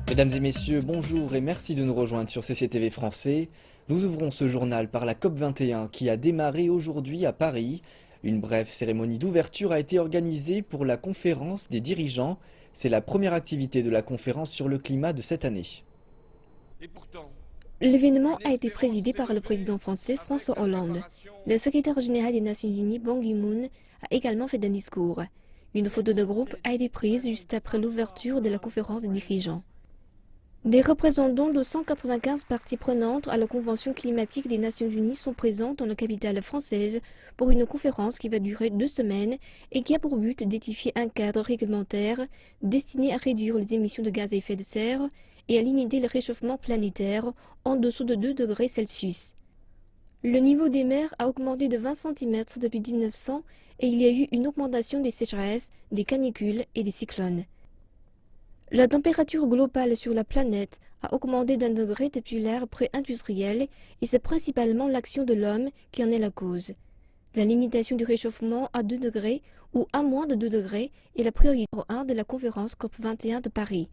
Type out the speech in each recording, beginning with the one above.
Mesdames et messieurs, bonjour et merci de nous rejoindre sur CCTV Français. Nous ouvrons ce journal par la COP21 qui a démarré aujourd'hui à Paris. Une brève cérémonie d'ouverture a été organisée pour la conférence des dirigeants. C'est la première activité de la conférence sur le climat de cette année. L'événement a été présidé par le président français François Hollande. Le secrétaire général des Nations Unies, Ban Ki-moon, a également fait un discours. Une photo de groupe a été prise juste après l'ouverture de la conférence des dirigeants. Des représentants de 195 parties prenantes à la Convention climatique des Nations Unies sont présents dans la capitale française pour une conférence qui va durer 2 semaines et qui a pour but d'édifier un cadre réglementaire destiné à réduire les émissions de gaz à effet de serre et à limiter le réchauffement planétaire en dessous de 2 degrés Celsius. Le niveau des mers a augmenté de 20 cm depuis 1900 et il y a eu une augmentation des sécheresses, des canicules et des cyclones. La température globale sur la planète a augmenté d'1 degré depuis l'ère pré-industrielle et c'est principalement l'action de l'homme qui en est la cause. La limitation du réchauffement à 2 degrés ou à moins de 2 degrés est la priorité numéro 1 de la conférence COP21 de Paris.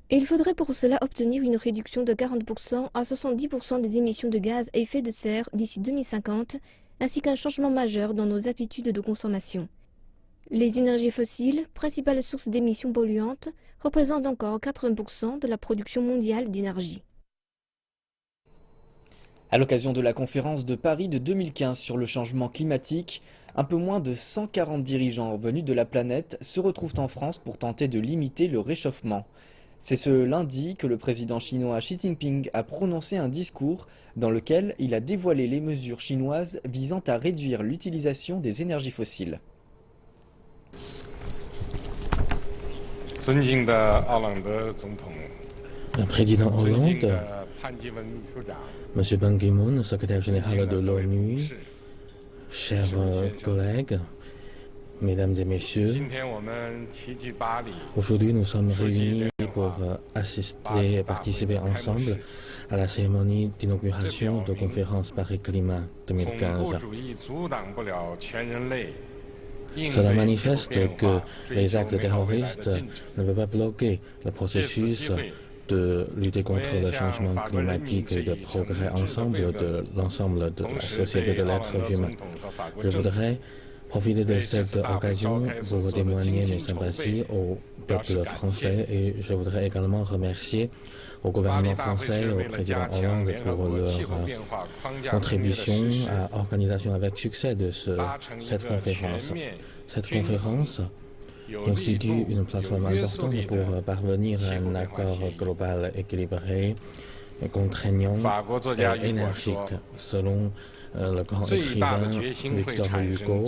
Et il faudrait pour cela obtenir une réduction de 40% à 70% des émissions de gaz à effet de serre d'ici 2050, ainsi qu'un changement majeur dans nos habitudes de consommation. Les énergies fossiles, principale source d'émissions polluantes, représentent encore 80% de la production mondiale d'énergie. À l'occasion de la conférence de Paris de 2015 sur le changement climatique, un peu moins de 140 dirigeants venus de la planète se retrouvent en France pour tenter de limiter le réchauffement. C'est ce lundi que le président chinois Xi Jinping a prononcé un discours dans lequel il a dévoilé les mesures chinoises visant à réduire l'utilisation des énergies fossiles. Le président Hollande, M. Ban Ki-moon, secrétaire général de l'ONU, chers collègues, mesdames et messieurs, aujourd'hui nous sommes réunis pour assister et participer ensemble à la cérémonie d'inauguration de conférence Paris Climat 2015. Cela manifeste que les actes terroristes ne peuvent pas bloquer le processus de lutter contre le changement climatique et de progrès ensemble de l'ensemble de la société de l'être humain. Je voudrais profiter de cette occasion pour témoigner mes sympathies au peuple français et je voudrais également remercier au gouvernement français et au président Hollande pour leur contribution à l'organisation avec succès de cette conférence. Cette conférence constitue une plateforme importante pour parvenir à un accord global équilibré, contraignant et énergique, selon le grand écrivain Victor Hugo.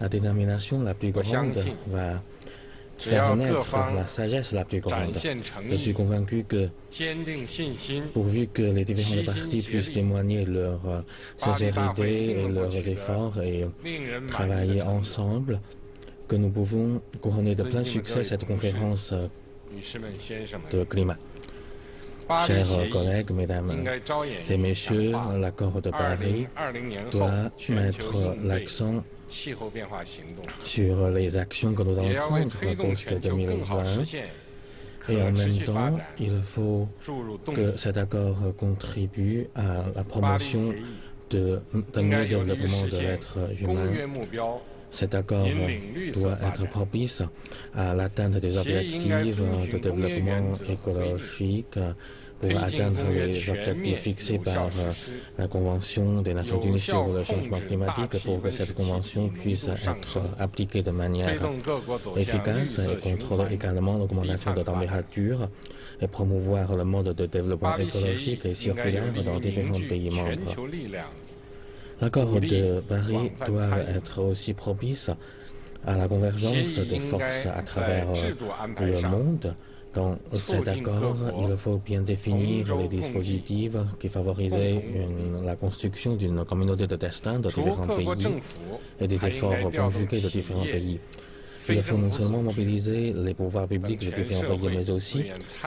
La détermination la plus grande va faire naître la sagesse la plus grande. Je suis convaincu que, pourvu que les différentes parties puissent témoigner leur sincérité et leurs efforts et travailler ensemble, que nous pouvons couronner de plein succès cette conférence de climat. Chers collègues, mesdames et messieurs, l'accord de Paris doit mettre l'accent sur les actions que nous allons prendre post-2020 et en même temps, il faut que cet accord contribue à la promotion d'un meilleur développement de l'être humain. Cet accord doit être propice à l'atteinte des objectifs de développement écologique pour atteindre les objectifs fixés par la Convention des Nations Unies sur le changement climatique pour que cette convention puisse être appliquée de manière efficace et contrôler également l'augmentation de température et promouvoir le mode de développement écologique et circulaire dans différents pays membres. L'accord de Paris doit être aussi propice à la convergence des forces à travers le monde. Dans cet accord, il faut bien définir les dispositifs qui favorisent la construction d'une communauté de destin de différents pays et des efforts conjugués de différents pays. Il faut non seulement mobiliser les pouvoirs publics de différents pays, mais aussi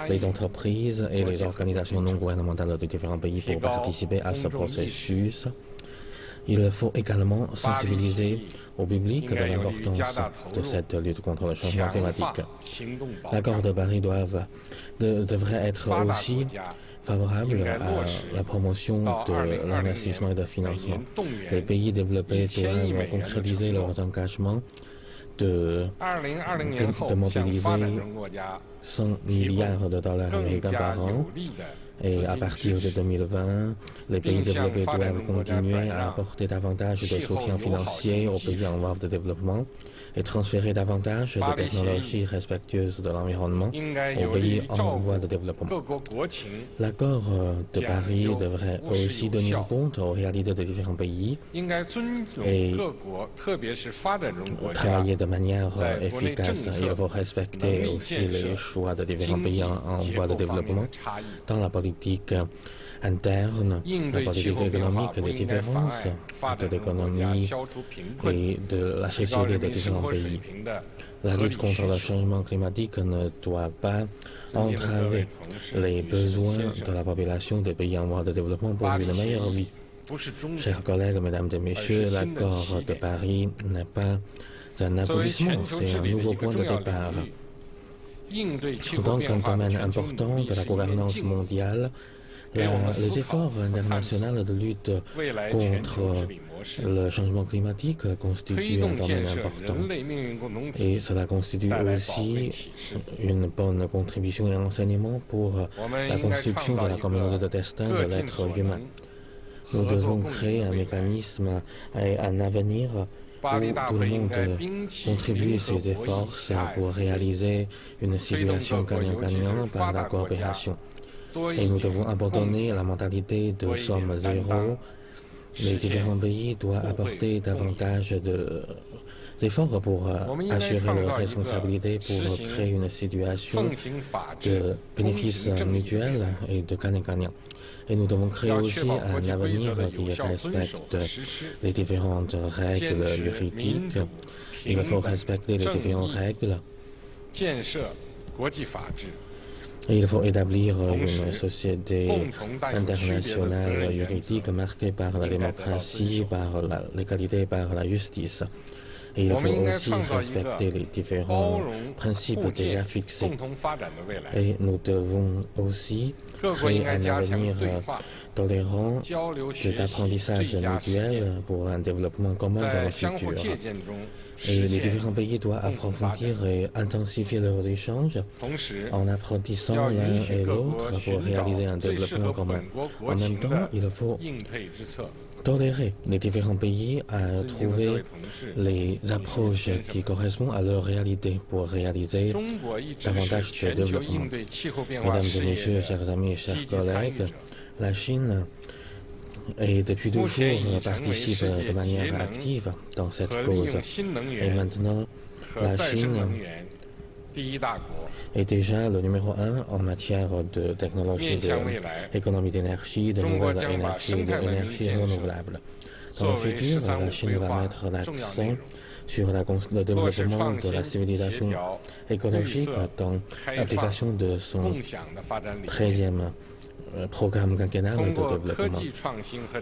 les entreprises et les organisations non gouvernementales de différents pays pour participer à ce processus. Il faut également sensibiliser au public de l'importance de cette lutte contre le changement climatique. L'accord de Paris devrait être aussi favorable à la promotion de l'investissement et de financement. Les pays développés doivent concrétiser leurs engagements de mobiliser 100 milliards de dollars américains par an. Et à partir de 2020, les pays développés doivent continuer à apporter davantage de soutien financier aux pays en voie de développement et transférer davantage de technologies respectueuses de l'environnement aux pays en voie de développement. L'accord de Paris devrait aussi tenir compte aux réalités de différents pays et travailler de manière efficace. Il faut respecter aussi les choix de différents pays en voie de développement dans la politique interne, la politique économique, les différences de l'économie et de la société de différents pays. La lutte contre le changement climatique ne doit pas entraver les besoins de la population des pays en voie de développement pour une meilleure vie. Chers collègues, mesdames et messieurs, l'accord de Paris n'est pas un aboutissement, c'est un nouveau point de départ. Dans un domaine important de la gouvernance mondiale, les efforts internationaux de lutte contre le changement climatique constituent un domaine important. Et cela constitue aussi une bonne contribution et enseignement pour la construction de la communauté de destin de l'être humain. Nous devons créer un mécanisme et un avenir où tout le monde contribue ses efforts pour réaliser une situation gagnant-gagnant par la coopération. Et nous devons abandonner la mentalité de somme zéro. Les différents pays doivent apporter davantage d'efforts pour assurer leurs responsabilités pour créer une situation de bénéfices mutuels et de gagnant-gagnant. Et nous devons créer aussi un avenir qui respecte les différentes règles juridiques. Il faut respecter les différentes règles. Et il faut établir une société internationale juridique marquée par la démocratie, par la légalité, par la justice. Et il faut aussi respecter les différents principes déjà fixés. Et nous devons aussi créer un avenir tolérant d'apprentissage mutuel pour un développement commun dans le futur. Et les différents pays doivent approfondir et intensifier leurs échanges en apprentissant l'un et l'autre pour réaliser un développement commun. En même temps, il faut tolérer les différents pays à trouver les approches qui correspondent à leur réalité pour réaliser davantage de développement. Mesdames et messieurs, chers amis et chers collègues, la Chine et depuis toujours participe de manière active dans cette cause. Et maintenant, la Chine est déjà le numéro 1 en matière de technologie, d'économie d'énergie, de nouvelles énergies, d'énergie renouvelable. Dans le futur, la Chine va mettre l'accent sur le développement de la civilisation écologique dans l'application de son 13e programme quinquennal de développement.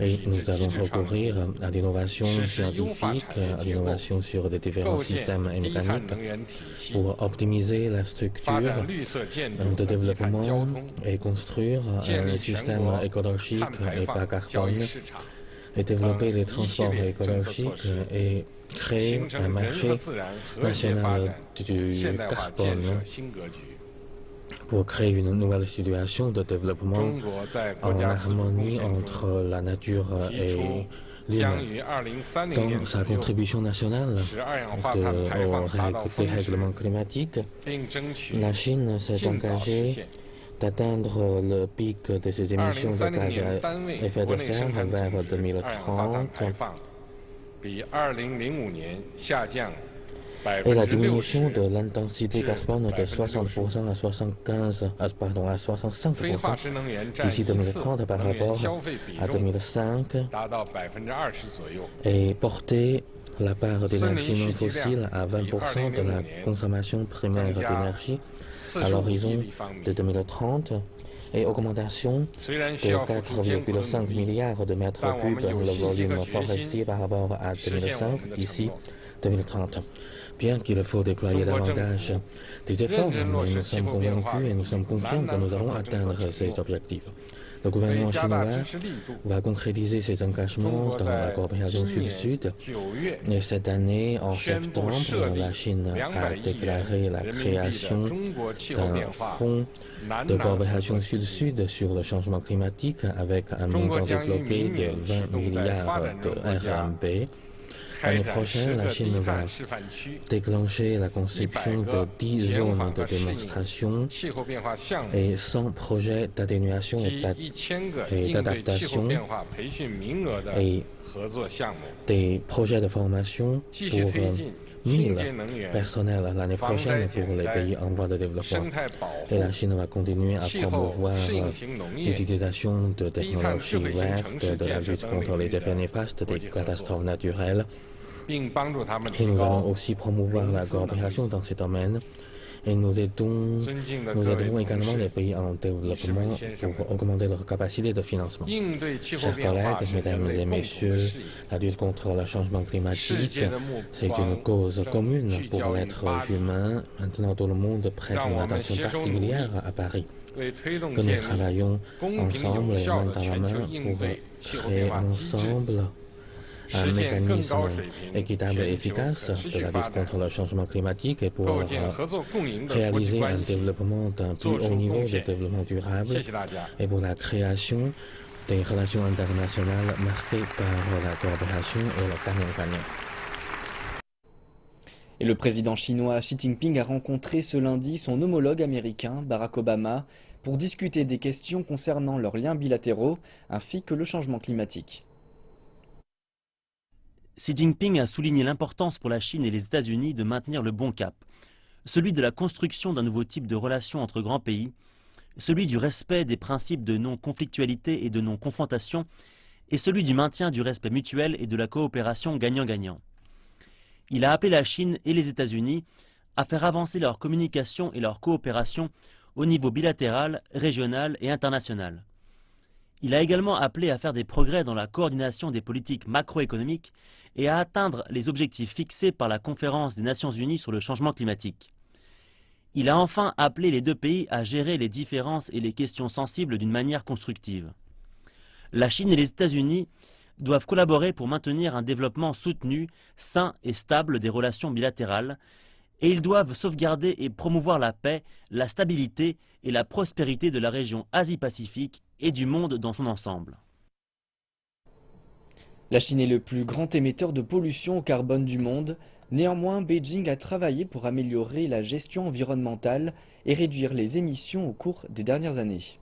Et nous allons recourir à l'innovation scientifique, à l'innovation sur des différents systèmes et mécaniques pour optimiser la structure de développement et construire un système écologique et bas carbone et développer les transports écologiques et créer un marché national du carbone pour créer une nouvelle situation de développement en harmonie entre la nature et l'humain. Dans sa contribution nationale au dérèglement climatique, la Chine s'est engagée d'atteindre le pic de ses émissions de gaz à effet de serre vers 2030 et la diminution de l'intensité carbone de 60% à 65% d'ici 2030 par rapport à 2005 et porter la part d'énergie non fossile à 20% de la consommation primaire d'énergie à l'horizon de 2030 et augmentation de 4,5 milliards de mètres cubes le volume forestier par rapport à 2005 d'ici 2030. Bien qu'il faut déployer davantage des efforts, mais nous sommes convaincus et nous sommes confiants que nous allons atteindre ces objectifs. Le gouvernement chinois va concrétiser ses engagements dans la coopération sud-sud. Et cette année, en septembre, la Chine a déclaré la création d'un fonds de coopération sud-sud sur le changement climatique avec un montant débloqué de 20 milliards de RMB. L'année prochaine, la Chine va déclencher la construction de 10 zones de démonstration et 100 projets d'atténuation et d'adaptation et des projets de formation pour 1000 personnels l'année prochaine pour les pays en voie de développement. Et la Chine va continuer à promouvoir l'utilisation de technologies vertes, de la lutte contre les effets néfastes des catastrophes naturelles. Et nous allons aussi promouvoir la coopération dans ces domaines. Et nous aiderons également les pays en développement pour augmenter leur capacité de financement. Chers collègues, mesdames et messieurs, la lutte contre le changement climatique, c'est une cause commune pour l'être humain. Maintenant, tout le monde prête une attention particulière à Paris. Que nous travaillons ensemble, main dans la main, pour créer ensemble un mécanisme équitable et efficace de la lutte contre le changement climatique et pour réaliser un développement d'un plus haut niveau de développement durable et pour la création des relations internationales marquées par la coopération et le gagnant-gagnant. Et le président chinois Xi Jinping a rencontré ce lundi son homologue américain Barack Obama pour discuter des questions concernant leurs liens bilatéraux ainsi que le changement climatique. Xi Jinping a souligné l'importance pour la Chine et les États-Unis de maintenir le bon cap, celui de la construction d'un nouveau type de relation entre grands pays, celui du respect des principes de non-conflictualité et de non-confrontation, et celui du maintien du respect mutuel et de la coopération gagnant-gagnant. Il a appelé la Chine et les États-Unis à faire avancer leur communication et leur coopération au niveau bilatéral, régional et international. Il a également appelé à faire des progrès dans la coordination des politiques macroéconomiques et à atteindre les objectifs fixés par la Conférence des Nations Unies sur le changement climatique. Il a enfin appelé les deux pays à gérer les différences et les questions sensibles d'une manière constructive. La Chine et les États-Unis doivent collaborer pour maintenir un développement soutenu, sain et stable des relations bilatérales, et ils doivent sauvegarder et promouvoir la paix, la stabilité et la prospérité de la région Asie-Pacifique et du monde dans son ensemble. La Chine est le plus grand émetteur de pollution au carbone du monde. Néanmoins, Beijing a travaillé pour améliorer la gestion environnementale et réduire les émissions au cours des dernières années.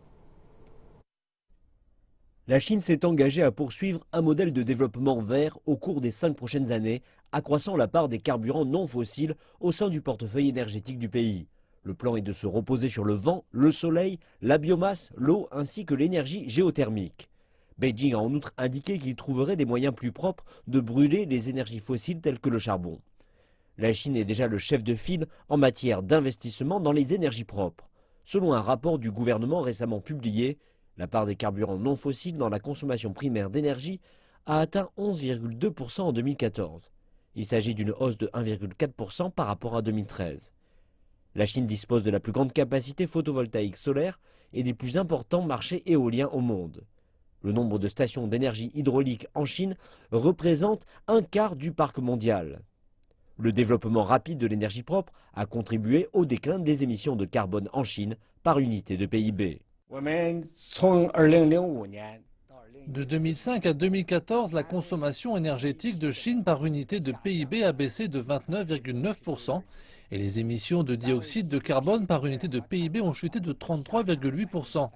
La Chine s'est engagée à poursuivre un modèle de développement vert au cours des 5 prochaines années, accroissant la part des carburants non fossiles au sein du portefeuille énergétique du pays. Le plan est de se reposer sur le vent, le soleil, la biomasse, l'eau ainsi que l'énergie géothermique. Beijing a en outre indiqué qu'il trouverait des moyens plus propres de brûler les énergies fossiles telles que le charbon. La Chine est déjà le chef de file en matière d'investissement dans les énergies propres. Selon un rapport du gouvernement récemment publié, la part des carburants non fossiles dans la consommation primaire d'énergie a atteint 11,2% en 2014. Il s'agit d'une hausse de 1,4% par rapport à 2013. La Chine dispose de la plus grande capacité photovoltaïque solaire et des plus importants marchés éoliens au monde. Le nombre de stations d'énergie hydraulique en Chine représente un quart du parc mondial. Le développement rapide de l'énergie propre a contribué au déclin des émissions de carbone en Chine par unité de PIB. De 2005 à 2014, la consommation énergétique de Chine par unité de PIB a baissé de 29,9% et les émissions de dioxyde de carbone par unité de PIB ont chuté de 33,8%.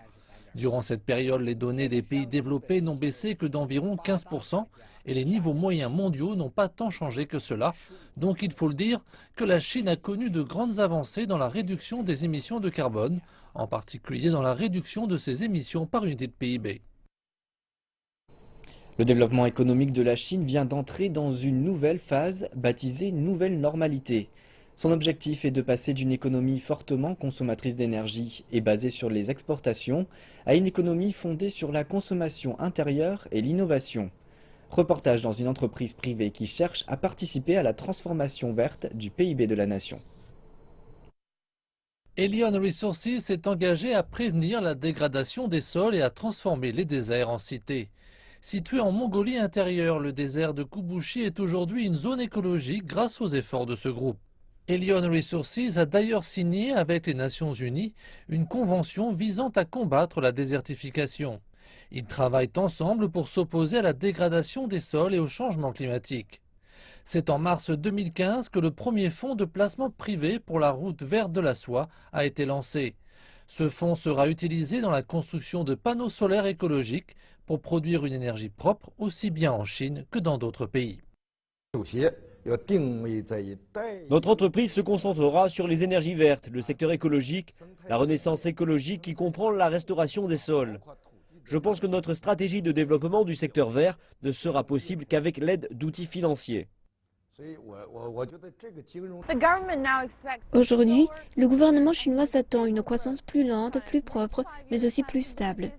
Durant cette période, les données des pays développés n'ont baissé que d'environ 15% et les niveaux moyens mondiaux n'ont pas tant changé que cela. Donc il faut le dire que la Chine a connu de grandes avancées dans la réduction des émissions de carbone, en particulier dans la réduction de ses émissions par unité de PIB. Le développement économique de la Chine vient d'entrer dans une nouvelle phase baptisée Nouvelle Normalité. Son objectif est de passer d'une économie fortement consommatrice d'énergie et basée sur les exportations à une économie fondée sur la consommation intérieure et l'innovation. Reportage dans une entreprise privée qui cherche à participer à la transformation verte du PIB de la nation. Elion Resources s'est engagé à prévenir la dégradation des sols et à transformer les déserts en cités. Situé en Mongolie intérieure, le désert de Kubushi est aujourd'hui une zone écologique grâce aux efforts de ce groupe. Elion Resources a d'ailleurs signé avec les Nations Unies une convention visant à combattre la désertification. Ils travaillent ensemble pour s'opposer à la dégradation des sols et au changement climatique. C'est en mars 2015 que le premier fonds de placement privé pour la route verte de la soie a été lancé. Ce fonds sera utilisé dans la construction de panneaux solaires écologiques pour produire une énergie propre aussi bien en Chine que dans d'autres pays. Notre entreprise se concentrera sur les énergies vertes, le secteur écologique, la renaissance écologique qui comprend la restauration des sols. Je pense que notre stratégie de développement du secteur vert ne sera possible qu'avec l'aide d'outils financiers. Aujourd'hui, le gouvernement chinois s'attend à une croissance plus lente, plus propre, mais aussi plus stable.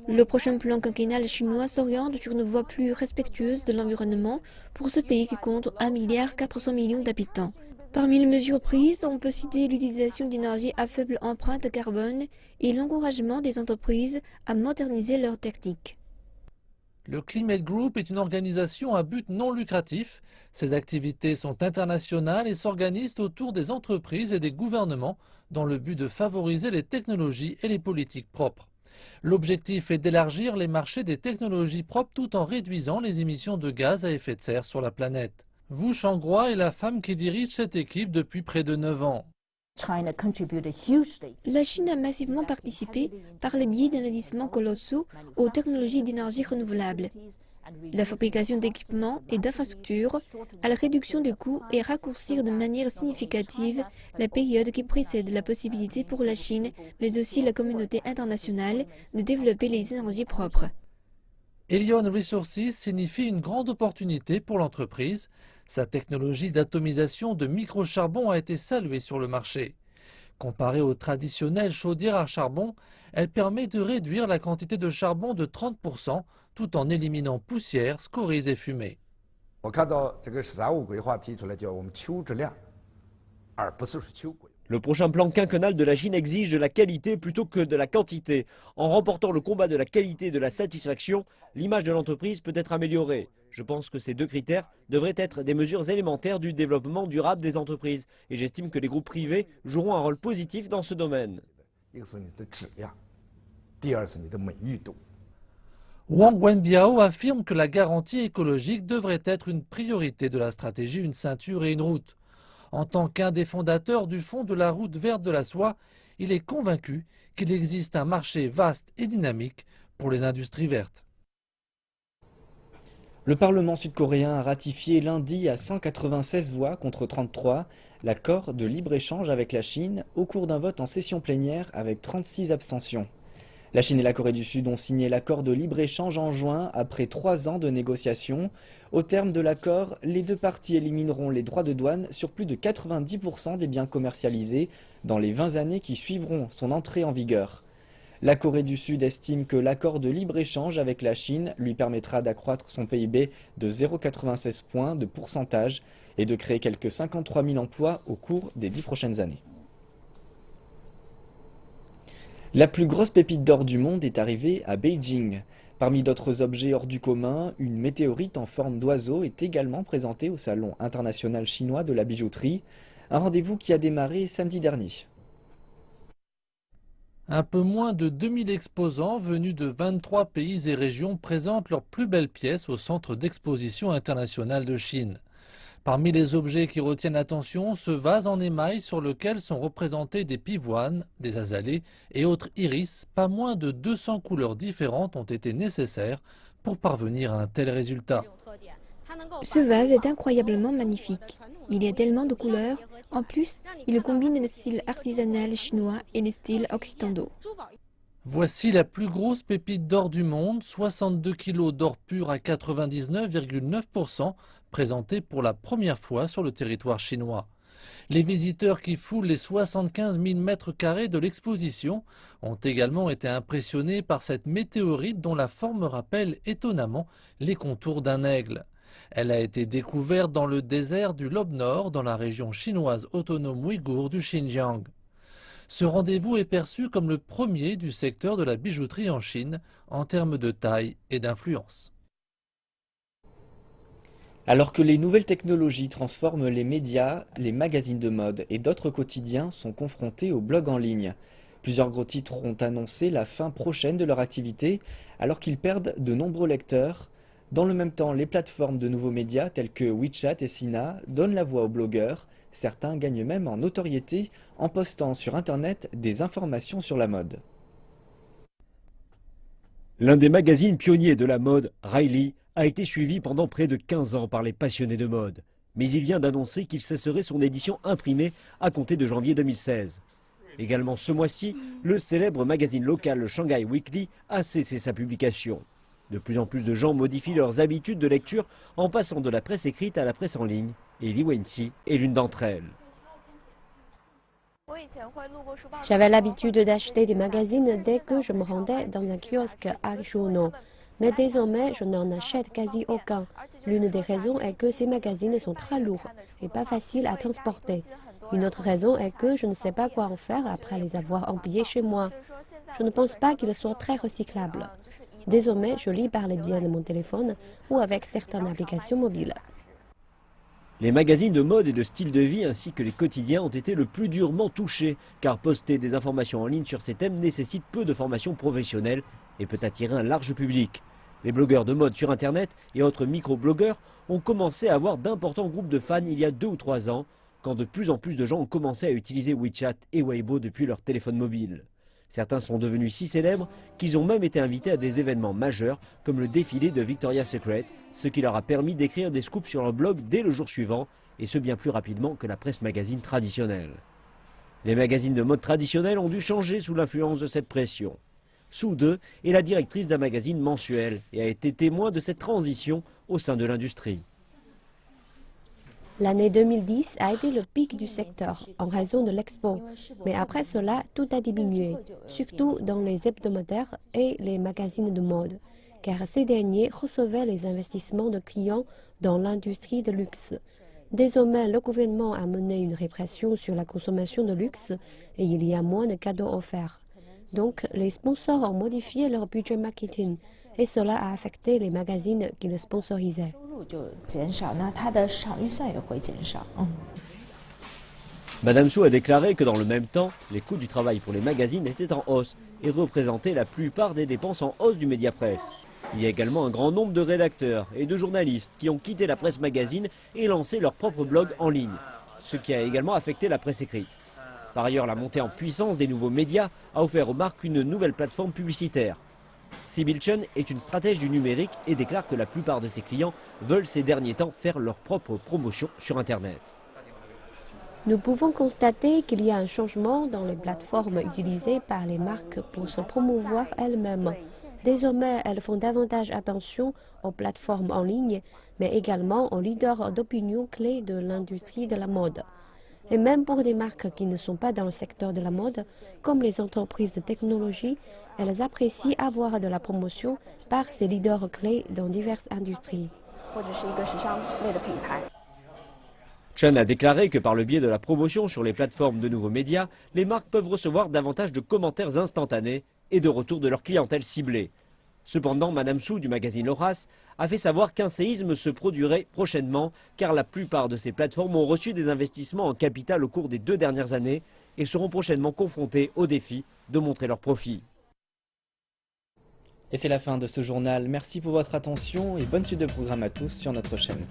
Le prochain plan quinquennal chinois s'oriente sur une voie plus respectueuse de l'environnement pour ce pays qui compte 1,4 milliard d'habitants. Parmi les mesures prises, on peut citer l'utilisation d'énergie à faible empreinte carbone et l'encouragement des entreprises à moderniser leurs techniques. Le Climate Group est une organisation à but non lucratif. Ses activités sont internationales et s'organisent autour des entreprises et des gouvernements dans le but de favoriser les technologies et les politiques propres. L'objectif est d'élargir les marchés des technologies propres tout en réduisant les émissions de gaz à effet de serre sur la planète. Wu Shangguo est la femme qui dirige cette équipe depuis près de 9 ans. La Chine a massivement participé par le biais d'investissements colossaux aux technologies d'énergie renouvelable. La fabrication d'équipements et d'infrastructures, à la réduction des coûts et raccourcir de manière significative la période qui précède la possibilité pour la Chine, mais aussi la communauté internationale, de développer les énergies propres. Elion Resources signifie une grande opportunité pour l'entreprise. Sa technologie d'atomisation de microcharbon a été saluée sur le marché. Comparée aux traditionnelles chaudières à charbon, elle permet de réduire la quantité de charbon de 30% tout en éliminant poussière, scories et fumée. Le prochain plan quinquennal de la Chine exige de la qualité plutôt que de la quantité. En remportant le combat de la qualité et de la satisfaction, l'image de l'entreprise peut être améliorée. Je pense que ces deux critères devraient être des mesures élémentaires du développement durable des entreprises. Et j'estime que les groupes privés joueront un rôle positif dans ce domaine. Wang Wenbiao affirme que la garantie écologique devrait être une priorité de la stratégie Une ceinture et une route. En tant qu'un des fondateurs du Fonds de la route verte de la soie, il est convaincu qu'il existe un marché vaste et dynamique pour les industries vertes. Le Parlement sud-coréen a ratifié lundi à 196 voix contre 33 l'accord de libre-échange avec la Chine au cours d'un vote en session plénière avec 36 abstentions. La Chine et la Corée du Sud ont signé l'accord de libre-échange en juin après 3 ans de négociations. Au terme de l'accord, les deux parties élimineront les droits de douane sur plus de 90% des biens commercialisés dans les 20 années qui suivront son entrée en vigueur. La Corée du Sud estime que l'accord de libre-échange avec la Chine lui permettra d'accroître son PIB de 0,96 points de pourcentage et de créer quelques 53 000 emplois au cours des 10 prochaines années. La plus grosse pépite d'or du monde est arrivée à Beijing. Parmi d'autres objets hors du commun, une météorite en forme d'oiseau est également présentée au Salon international chinois de la bijouterie, un rendez-vous qui a démarré samedi dernier. Un peu moins de 2000 exposants venus de 23 pays et régions présentent leurs plus belles pièces au Centre d'exposition international de Chine. Parmi les objets qui retiennent l'attention, ce vase en émail sur lequel sont représentés des pivoines, des azalées et autres iris, pas moins de 200 couleurs différentes ont été nécessaires pour parvenir à un tel résultat. Ce vase est incroyablement magnifique. Il y a tellement de couleurs. En plus, il combine le style artisanal chinois et les styles occidentaux. Voici la plus grosse pépite d'or du monde, 62 kg d'or pur à 99,9%, présentée pour la première fois sur le territoire chinois. Les visiteurs qui foulent les 75 000 mètres carrés de l'exposition ont également été impressionnés par cette météorite dont la forme rappelle étonnamment les contours d'un aigle. Elle a été découverte dans le désert du Lobe Nord, dans la région chinoise autonome ouïghour du Xinjiang. Ce rendez-vous est perçu comme le premier du secteur de la bijouterie en Chine en termes de taille et d'influence. Alors que les nouvelles technologies transforment les médias, les magazines de mode et d'autres quotidiens sont confrontés aux blogs en ligne. Plusieurs gros titres ont annoncé la fin prochaine de leur activité alors qu'ils perdent de nombreux lecteurs. Dans le même temps, les plateformes de nouveaux médias tels que WeChat et Sina donnent la voix aux blogueurs. Certains gagnent même en notoriété en postant sur Internet des informations sur la mode. L'un des magazines pionniers de la mode, Riley, a été suivi pendant près de 15 ans par les passionnés de mode. Mais il vient d'annoncer qu'il cesserait son édition imprimée à compter de janvier 2016. Également ce mois-ci, le célèbre magazine local le Shanghai Weekly a cessé sa publication. De plus en plus de gens modifient leurs habitudes de lecture en passant de la presse écrite à la presse en ligne. Et Li Wenxi est l'une d'entre elles. J'avais l'habitude d'acheter des magazines dès que je me rendais dans un kiosque à Shuno. Mais désormais, je n'en achète quasi aucun. L'une des raisons est que ces magazines sont très lourds et pas faciles à transporter. Une autre raison est que je ne sais pas quoi en faire après les avoir empilés chez moi. Je ne pense pas qu'ils soient très recyclables. Désormais, je lis par les biais de mon téléphone ou avec certaines applications mobiles. Les magazines de mode et de style de vie ainsi que les quotidiens ont été le plus durement touchés, car poster des informations en ligne sur ces thèmes nécessite peu de formation professionnelle et peut attirer un large public. Les blogueurs de mode sur Internet et autres micro-blogueurs ont commencé à avoir d'importants groupes de fans il y a 2 ou 3 ans, quand de plus en plus de gens ont commencé à utiliser WeChat et Weibo depuis leur téléphone mobile. Certains sont devenus si célèbres qu'ils ont même été invités à des événements majeurs comme le défilé de Victoria's Secret, ce qui leur a permis d'écrire des scoops sur leur blog dès le jour suivant, et ce bien plus rapidement que la presse magazine traditionnelle. Les magazines de mode traditionnels ont dû changer sous l'influence de cette pression. Su De est la directrice d'un magazine mensuel et a été témoin de cette transition au sein de l'industrie. L'année 2010 a été le pic du secteur en raison de l'expo. Mais après cela, tout a diminué, surtout dans les hebdomadaires et les magazines de mode, car ces derniers recevaient les investissements de clients dans l'industrie de luxe. Désormais, le gouvernement a mené une répression sur la consommation de luxe et il y a moins de cadeaux offerts. Donc, les sponsors ont modifié leur budget marketing et cela a affecté les magazines qui le sponsorisaient. Madame Su a déclaré que dans le même temps, les coûts du travail pour les magazines étaient en hausse et représentaient la plupart des dépenses en hausse du Mediapresse. Il y a également un grand nombre de rédacteurs et de journalistes qui ont quitté la presse magazine et lancé leur propre blog en ligne, ce qui a également affecté la presse écrite. Par ailleurs, la montée en puissance des nouveaux médias a offert aux marques une nouvelle plateforme publicitaire. Sibyl Chen est une stratège du numérique et déclare que la plupart de ses clients veulent ces derniers temps faire leur propre promotion sur Internet. Nous pouvons constater qu'il y a un changement dans les plateformes utilisées par les marques pour se promouvoir elles-mêmes. Désormais, elles font davantage attention aux plateformes en ligne, mais également aux leaders d'opinion clés de l'industrie de la mode. Et même pour des marques qui ne sont pas dans le secteur de la mode, comme les entreprises de technologie, elles apprécient avoir de la promotion par ces leaders clés dans diverses industries. Chen a déclaré que par le biais de la promotion sur les plateformes de nouveaux médias, les marques peuvent recevoir davantage de commentaires instantanés et de retours de leur clientèle ciblée. Cependant, Madame Su du magazine Horace a fait savoir qu'un séisme se produirait prochainement car la plupart de ces plateformes ont reçu des investissements en capital au cours des 2 dernières années et seront prochainement confrontées au défi de montrer leurs profits. Et c'est la fin de ce journal. Merci pour votre attention et bonne suite de programme à tous sur notre chaîne.